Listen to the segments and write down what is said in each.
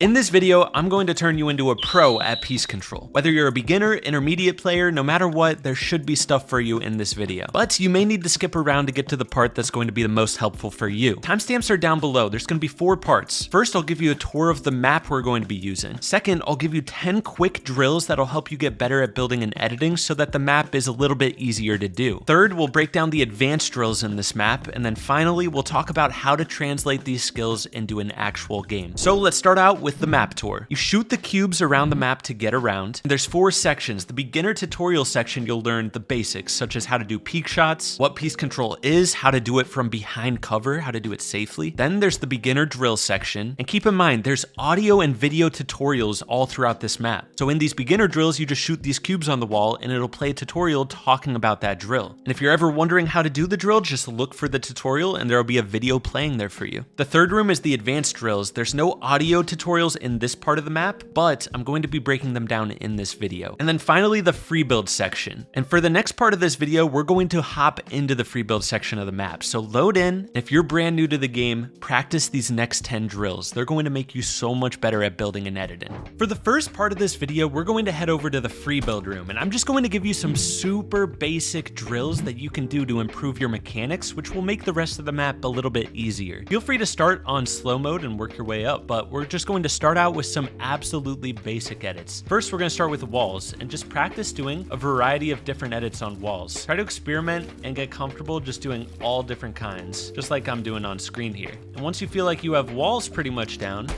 In this video, I'm going to turn you into a pro at piece control. Whether you're a beginner, intermediate player, no matter what, there should be stuff for you in this video. But you may need to skip around to get to the part that's going to be the most helpful for you. Timestamps are down below. There's going to be 4 parts. First, I'll give you a tour of the map we're going to be using. Second, I'll give you 10 quick drills that'll help you get better at building and editing so that the map is a little bit easier to do. Third, we'll break down the advanced drills in this map. And then finally, we'll talk about how to translate these skills into an actual game. So let's start out with the map tour. You shoot the cubes around the map to get around. There's 4 sections. The beginner tutorial section, you'll learn the basics, such as how to do peek shots, what piece control is, how to do it from behind cover, how to do it safely. Then there's the beginner drill section. And keep in mind, there's audio and video tutorials all throughout this map. So in these beginner drills, you just shoot these cubes on the wall and it'll play a tutorial talking about that drill. And if you're ever wondering how to do the drill, just look for the tutorial and there'll be a video playing there for you. The third room is the advanced drills. There's no audio tutorials in this part of the map, but I'm going to be breaking them down in this video. And then finally, the free build section. And for the next part of this video, we're going to hop into the free build section of the map. So load in. If you're brand new to the game, practice these next 10 drills. They're going to make you so much better at building and editing. For the first part of this video, we're going to head over to the free build room, and I'm just going to give you some super basic drills that you can do to improve your mechanics, which will make the rest of the map a little bit easier. Feel free to start on slow mode and work your way up, but we're just going to start out with some absolutely basic edits. First, we're going to start with walls and just practice doing a variety of different edits on walls. Try to experiment and get comfortable just doing all different kinds, just like I'm doing on screen here. And once you feel like you have walls pretty much down,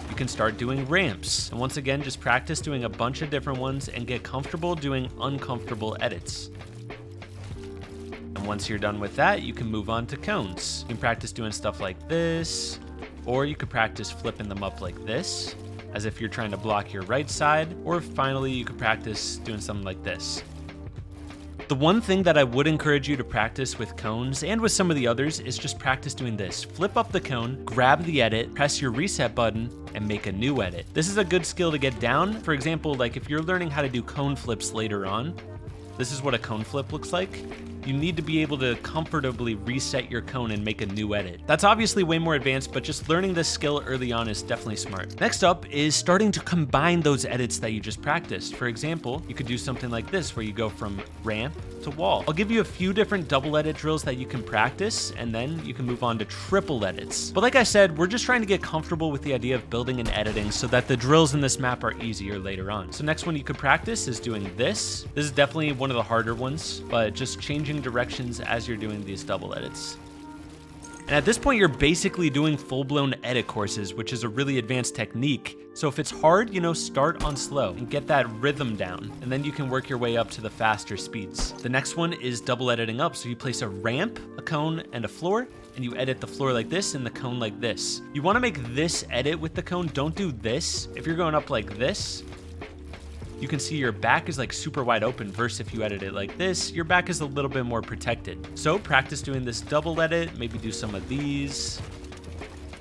you can start doing ramps. And once again, just practice doing a bunch of different ones and get comfortable doing uncomfortable edits. And once you're done with that, you can move on to cones. You can practice doing stuff like this, or you could practice flipping them up like this, as if you're trying to block your right side, or finally you could practice doing something like this. The one thing that I would encourage you to practice with cones and with some of the others is just practice doing this. Flip up the cone, grab the edit, press your reset button, and make a new edit. This is a good skill to get down. For example, like if you're learning how to do cone flips later on, this is what a cone flip looks like. You need to be able to comfortably reset your cone and make a new edit. That's obviously way more advanced, but just learning this skill early on is definitely smart. Next up is starting to combine those edits that you just practiced. For example, you could do something like this where you go from ramp to wall. I'll give you a few different double edit drills that you can practice, and then you can move on to triple edits. But like I said, we're just trying to get comfortable with the idea of building and editing so that the drills in this map are easier later on. So next one you could practice is doing this. This is definitely one of the harder ones, but just changing directions as you're doing these double edits. And at this point, you're basically doing full-blown edit courses, which is a really advanced technique. So if it's hard, start on slow and get that rhythm down, and then you can work your way up to the faster speeds. The next one is double editing up. So you place a ramp, a cone, and a floor, and you edit the floor like this and the cone like this. You want to make this edit with the cone. Don't do this. If you're going up like this, you can see your back is like super wide open versus if you edit it like this, your back is a little bit more protected. So practice doing this double edit, maybe do some of these.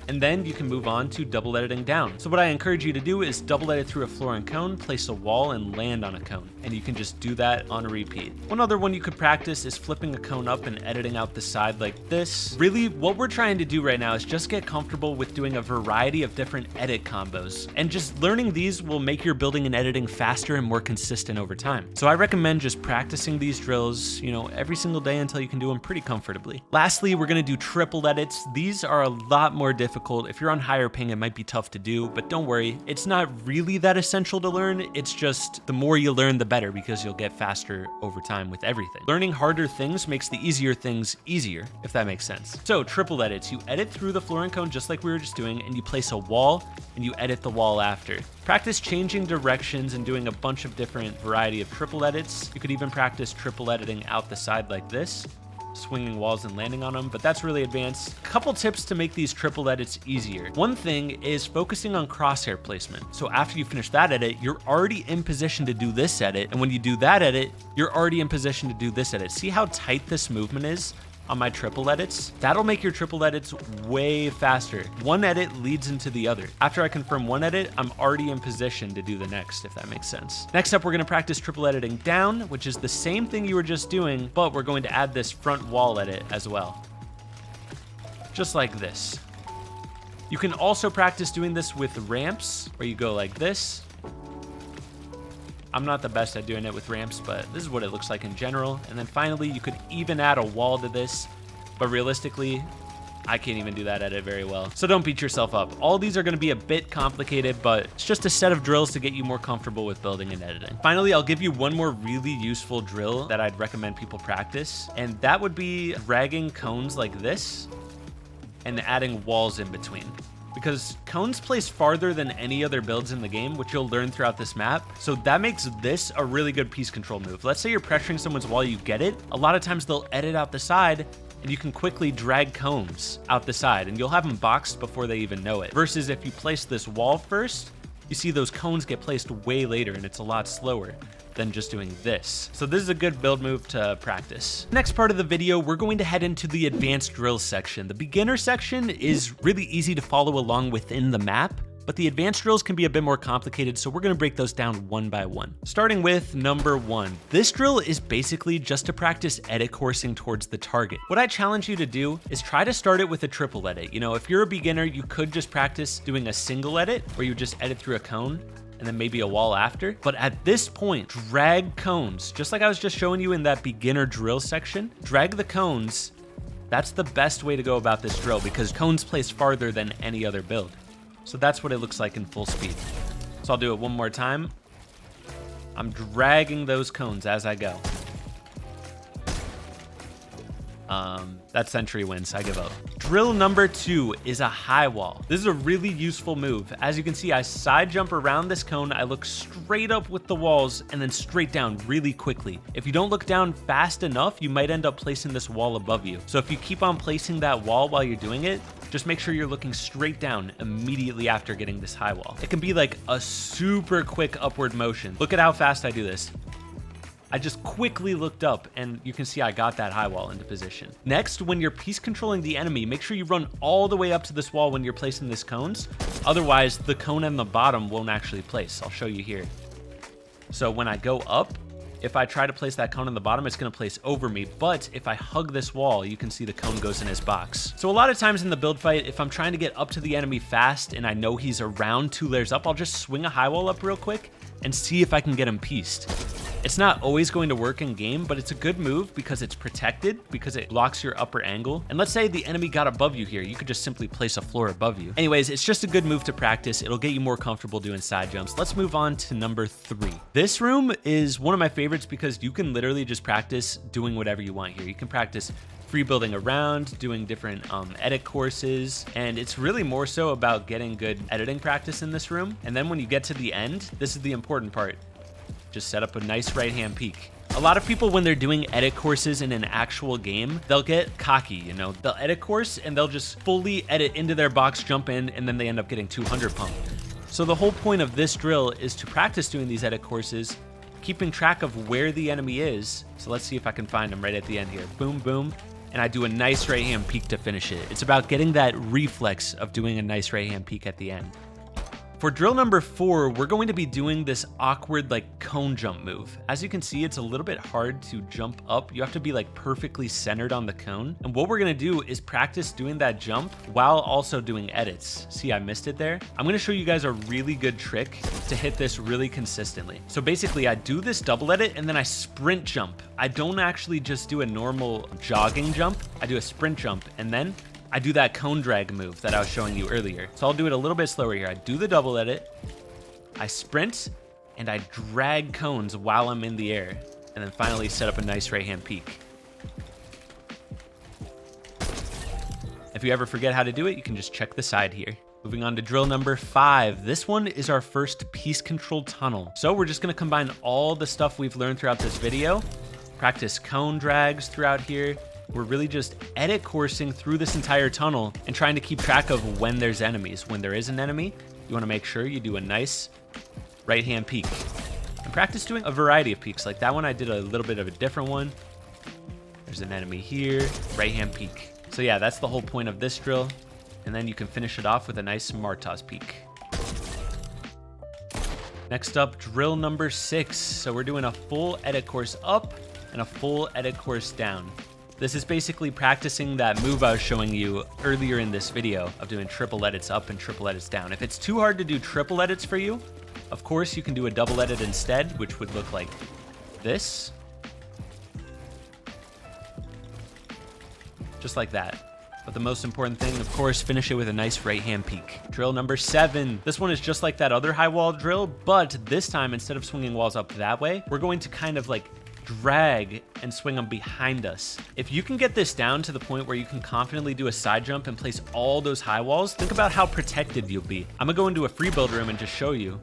And then you can move on to double editing down. So what I encourage you to do is double edit through a floor and cone, place a wall, and land on a cone. And you can just do that on a repeat. One other one you could practice is flipping a cone up and editing out the side like this. Really, what we're trying to do right now is just get comfortable with doing a variety of different edit combos. And just learning these will make your building and editing faster and more consistent over time. So I recommend just practicing these drills, every single day until you can do them pretty comfortably. Lastly, we're gonna do triple edits. These are a lot more difficult. If you're on higher ping, it might be tough to do, but don't worry, it's not really that essential to learn. It's just the more you learn, the better, because you'll get faster over time with everything. Learning harder things makes the easier things easier, if that makes sense. So triple edits, you edit through the floor and cone just like we were just doing, and you place a wall and you edit the wall after. Practice changing directions and doing a bunch of different variety of triple edits. You could even practice triple editing out the side like this, swinging walls and landing on them, but that's really advanced. Couple tips to make these triple edits easier. One thing is focusing on crosshair placement. So after you finish that edit, you're already in position to do this edit. And when you do that edit, you're already in position to do this edit. See how tight this movement is on my triple edits? That'll make your triple edits way faster. One edit leads into the other. After I confirm one edit, I'm already in position to do the next, if that makes sense. Next up, we're gonna practice triple editing down, which is the same thing you were just doing, but we're going to add this front wall edit as well. Just like this. You can also practice doing this with ramps, where you go like this. I'm not the best at doing it with ramps, but this is what it looks like in general. And then finally, you could even add a wall to this, but realistically, I can't even do that edit very well. So don't beat yourself up. All these are gonna be a bit complicated, but it's just a set of drills to get you more comfortable with building and editing. Finally, I'll give you one more really useful drill that I'd recommend people practice, and that would be dragging cones like this and adding walls in between. Because cones place farther than any other builds in the game, which you'll learn throughout this map. So that makes this a really good piece control move. Let's say you're pressuring someone's wall, you get it. A lot of times they'll edit out the side, and you can quickly drag cones out the side, and you'll have them boxed before they even know it. Versus if you place this wall first, you see those cones get placed way later, and it's a lot slower than just doing this. So this is a good build move to practice. Next part of the video, we're going to head into the advanced drills section. The beginner section is really easy to follow along within the map, but the advanced drills can be a bit more complicated, so we're gonna break those down one by one. Starting with number 1. This drill is basically just to practice edit coursing towards the target. What I challenge you to do is try to start it with a triple edit. You know, if you're a beginner, you could just practice doing a single edit, where you just edit through a cone, and then maybe a wall after. But at this point, drag cones, just like I was just showing you in that beginner drill section. Drag the cones. That's the best way to go about this drill, because cones place farther than any other build. So that's what it looks like in full speed. So I'll do it one more time. I'm dragging those cones as I go. That sentry wins, I give up. Drill number 2 is a high wall. This is a really useful move. As you can see, I side jump around this cone, I look straight up with the walls, and then straight down really quickly. If you don't look down fast enough, you might end up placing this wall above you. So if you keep on placing that wall while you're doing it, just make sure you're looking straight down immediately after getting this high wall. It can be like a super quick upward motion. Look at how fast I do this. I just quickly looked up, and you can see I got that high wall into position. Next, when you're piece controlling the enemy, make sure you run all the way up to this wall when you're placing these cones. Otherwise, the cone on the bottom won't actually place. I'll show you here. So when I go up, if I try to place that cone on the bottom, it's gonna place over me. But if I hug this wall, you can see the cone goes in his box. So a lot of times in the build fight, if I'm trying to get up to the enemy fast and I know he's around 2 layers up, I'll just swing a high wall up real quick and see if I can get him pieced. It's not always going to work in game, but it's a good move because it's protected, because it blocks your upper angle. And let's say the enemy got above you here, you could just simply place a floor above you. Anyways, it's just a good move to practice. It'll get you more comfortable doing side jumps. Let's move on to number 3. This room is one of my favorites because you can literally just practice doing whatever you want here. You can practice free building around, doing different edit courses, and it's really more so about getting good editing practice in this room. And then when you get to the end, this is the important part. Just set up a nice right-hand peek. A lot of people, when they're doing edit courses in an actual game, they'll get cocky, you know? They'll edit course and they'll just fully edit into their box, jump in, and then they end up getting 200 pump. So the whole point of this drill is to practice doing these edit courses, keeping track of where the enemy is. So let's see if I can find him right at the end here. Boom, boom. And I do a nice right-hand peek to finish it. It's about getting that reflex of doing a nice right-hand peek at the end. For drill number 4, we're going to be doing this awkward like cone jump move. As you can see, it's a little bit hard to jump up. You have to be like perfectly centered on the cone. And what we're gonna do is practice doing that jump while also doing edits. See, I missed it there. I'm gonna show you guys a really good trick to hit this really consistently. So basically I do this double edit and then I sprint jump. I don't actually just do a normal jogging jump. I do a sprint jump and then I do that cone drag move that I was showing you earlier. So I'll do it a little bit slower here. I do the double edit, I sprint, and I drag cones while I'm in the air, and then finally set up a nice right-hand peek. If you ever forget how to do it, you can just check the side here. Moving on to drill number 5. This one is our first piece control tunnel. So we're just gonna combine all the stuff we've learned throughout this video, practice cone drags throughout here. We're really just edit coursing through this entire tunnel and trying to keep track of when there's enemies. When there is an enemy, you wanna make sure you do a nice right-hand peek. And practice doing a variety of peeks. Like that one, I did a little bit of a different one. There's an enemy here, right-hand peek. So yeah, that's the whole point of this drill. And then you can finish it off with a nice Martos peek. Next up, drill number 6. So we're doing a full edit course up and a full edit course down. This is basically practicing that move I was showing you earlier in this video of doing triple edits up and triple edits down. If it's too hard to do triple edits for you, of course you can do a double edit instead, which would look like this. Just like that. But the most important thing, of course, finish it with a nice right-hand peek. Drill number 7. This one is just like that other high wall drill, but this time, instead of swinging walls up that way, we're going to kind of like drag and swing them behind us. If you can get this down to the point where you can confidently do a side jump and place all those high walls, think about how protected you'll be. I'm gonna go into a free build room and just show you.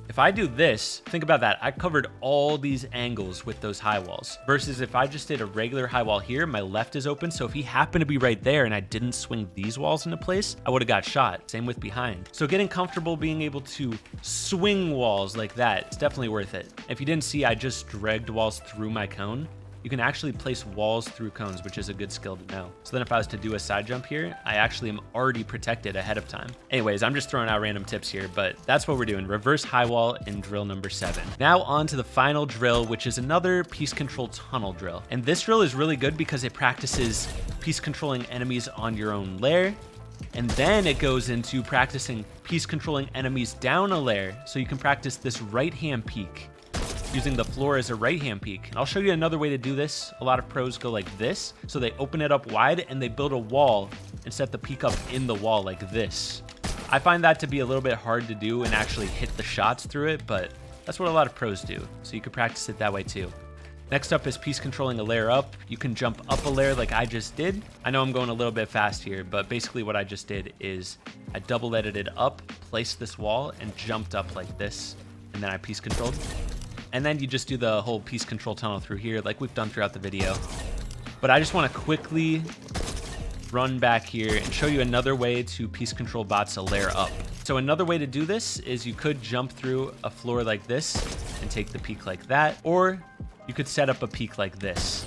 If I do this, think about that. I covered all these angles with those high walls. Versus if I just did a regular high wall here, my left is open. So if he happened to be right there and I didn't swing these walls into place, I would have got shot. Same with behind. So getting comfortable being able to swing walls like that, it's definitely worth it. If you didn't see, I just dragged walls through my cone. You can actually place walls through cones, which is a good skill to know. So then if I was to do a side jump here, I actually am already protected ahead of time. Anyways, I'm just throwing out random tips here, but that's what we're doing. Reverse high wall in drill number 7. Now on to the final drill, which is another piece control tunnel drill. And this drill is really good because it practices piece controlling enemies on your own layer. And then it goes into practicing piece controlling enemies down a layer. So you can practice this right-hand peek, using the floor as a right-hand peek. And I'll show you another way to do this. A lot of pros go like this. So they open it up wide and they build a wall and set the peek up in the wall like this. I find that to be a little bit hard to do and actually hit the shots through it, but that's what a lot of pros do. So you could practice it that way too. Next up is piece controlling a layer up. You can jump up a layer like I just did. I know I'm going a little bit fast here, but basically what I just did is I double edited up, placed this wall, and jumped up like this. And then I piece controlled. And then you just do the whole piece control tunnel through here like we've done throughout the video. But I just want to quickly run back here and show you another way to piece control bots a layer up. So another way to do this is you could jump through a floor like this and take the peak like that, or you could set up a peak like this.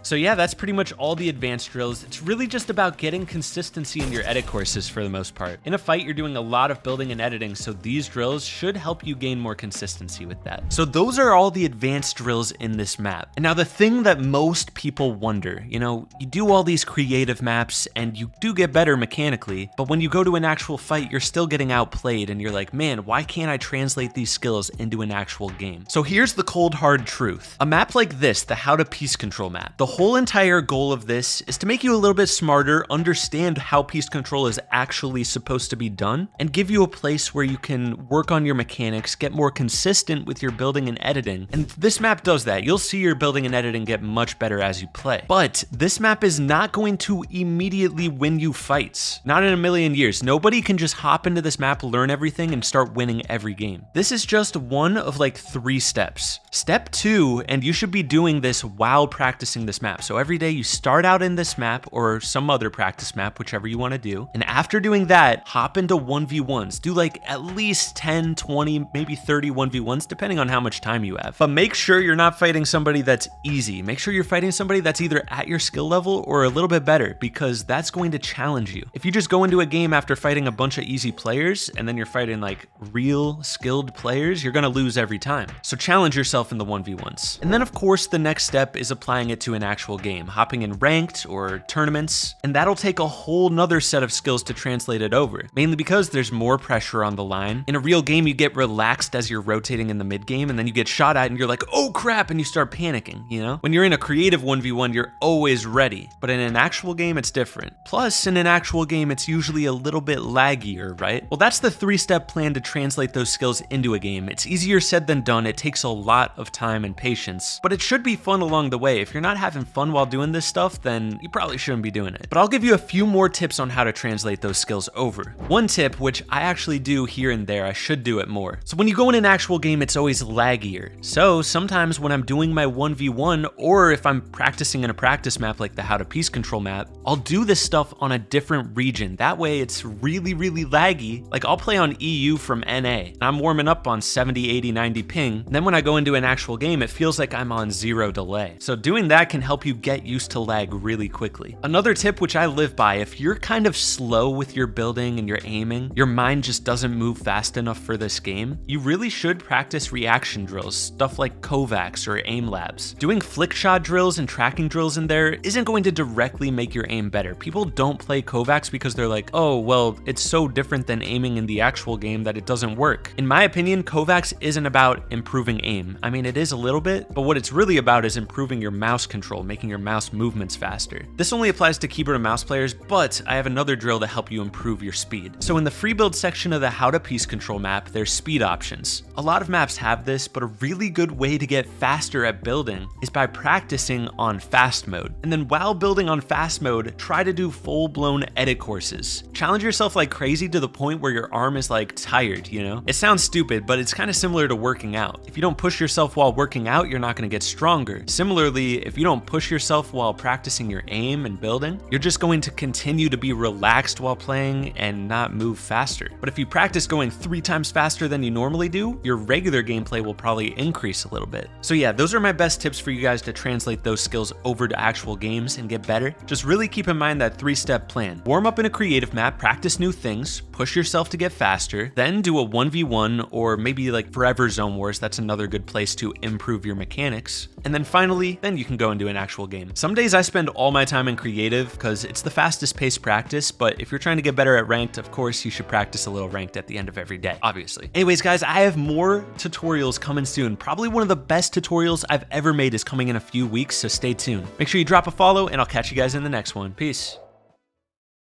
So yeah, that's pretty much all the advanced drills. It's really just about getting consistency in your edit courses for the most part. In a fight, you're doing a lot of building and editing, so these drills should help you gain more consistency with that. So those are all the advanced drills in this map. And now the thing that most people wonder, you know, you do all these creative maps and you do get better mechanically, but when you go to an actual fight, you're still getting outplayed and you're like, man, why can't I translate these skills into an actual game? So here's the cold hard truth. A map like this, the how to piece control map, the whole entire goal of this is to make you a little bit smarter, understand how piece control is actually supposed to be done, and give you a place where you can work on your mechanics, get more consistent with your building and editing. And this map does that. You'll see your building and editing get much better as you play. But this map is not going to immediately win you fights. Not in a million years. Nobody can just hop into this map, learn everything, and start winning every game. This is just one of like 3 steps. Step 2, and you should be doing this while practicing this map. So every day you start out in this map or some other practice map, whichever you want to do. And after doing that, hop into 1v1s. Do like at least 10, 20, maybe 30 1v1s, depending on how much time you have. But make sure you're not fighting somebody that's easy. Make sure you're fighting somebody that's either at your skill level or a little bit better, because that's going to challenge you. If you just go into a game after fighting a bunch of easy players and then you're fighting like real skilled players, you're going to lose every time. So challenge yourself in the 1v1s. And then of course, the next step is applying it to an actual game, hopping in ranked or tournaments, and that'll take a whole nother set of skills to translate it over, mainly because there's more pressure on the line. In a real game, you get relaxed as you're rotating in the mid game, and then you get shot at and you're like, oh crap, and you start panicking, you know? When you're in a creative 1v1, you're always ready, but in an actual game, it's different. Plus, in an actual game, it's usually a little bit laggier, right? Well, that's the 3-step plan to translate those skills into a game. It's easier said than done. It takes a lot of time and patience, but it should be fun along the way. If you're not having fun while doing this stuff, then you probably shouldn't be doing it. But I'll give you a few more tips on how to translate those skills over. One tip, which I actually do here and there, I should do it more. So when you go in an actual game, it's always laggier. So sometimes when I'm doing my 1v1, or if I'm practicing in a practice map like the how to piece control map, I'll do this stuff on a different region. That way it's really, really laggy. Like I'll play on EU from NA, and I'm warming up on 70, 80, 90 ping. And then when I go into an actual game, it feels like I'm on 0 delay. So doing that can help help you get used to lag really quickly. Another tip which I live by, if you're kind of slow with your building and your aiming, your mind just doesn't move fast enough for this game, you really should practice reaction drills, stuff like Kovaaks or aim labs. Doing flick shot drills and tracking drills in there isn't going to directly make your aim better. People don't play Kovaaks because they're like, oh, well, it's so different than aiming in the actual game that it doesn't work. In my opinion, Kovaaks isn't about improving aim. I mean, it is a little bit, but what it's really about is improving your mouse control, making your mouse movements faster. This only applies to keyboard and mouse players, but I have another drill to help you improve your speed. So in the free build section of the how to piece control map, there's speed options. A lot of maps have this, but a really good way to get faster at building is by practicing on fast mode. And then while building on fast mode, try to do full-blown edit courses. Challenge yourself like crazy to the point where your arm is like tired, you know? It sounds stupid, but it's kind of similar to working out. If you don't push yourself while working out, you're not going to get stronger. Similarly, if you don't push yourself while practicing your aim and building, you're just going to continue to be relaxed while playing and not move faster. But if you practice going 3 times faster than you normally do, your regular gameplay will probably increase a little bit. So yeah, those are my best tips for you guys to translate those skills over to actual games and get better. Just really keep in mind that 3-step plan. Warm up in a creative map, practice new things, push yourself to get faster, then do a 1v1 or maybe like Forever Zone Wars. That's another good place to improve your mechanics. And then finally, then you can go into an actual game. Some days I spend all my time in creative because it's the fastest paced practice, but if you're trying to get better at ranked, of course you should practice a little ranked at the end of every day, obviously. Anyways, guys, I have more tutorials coming soon. Probably one of the best tutorials I've ever made is coming in a few weeks, so stay tuned. Make sure you drop a follow and I'll catch you guys in the next one. Peace.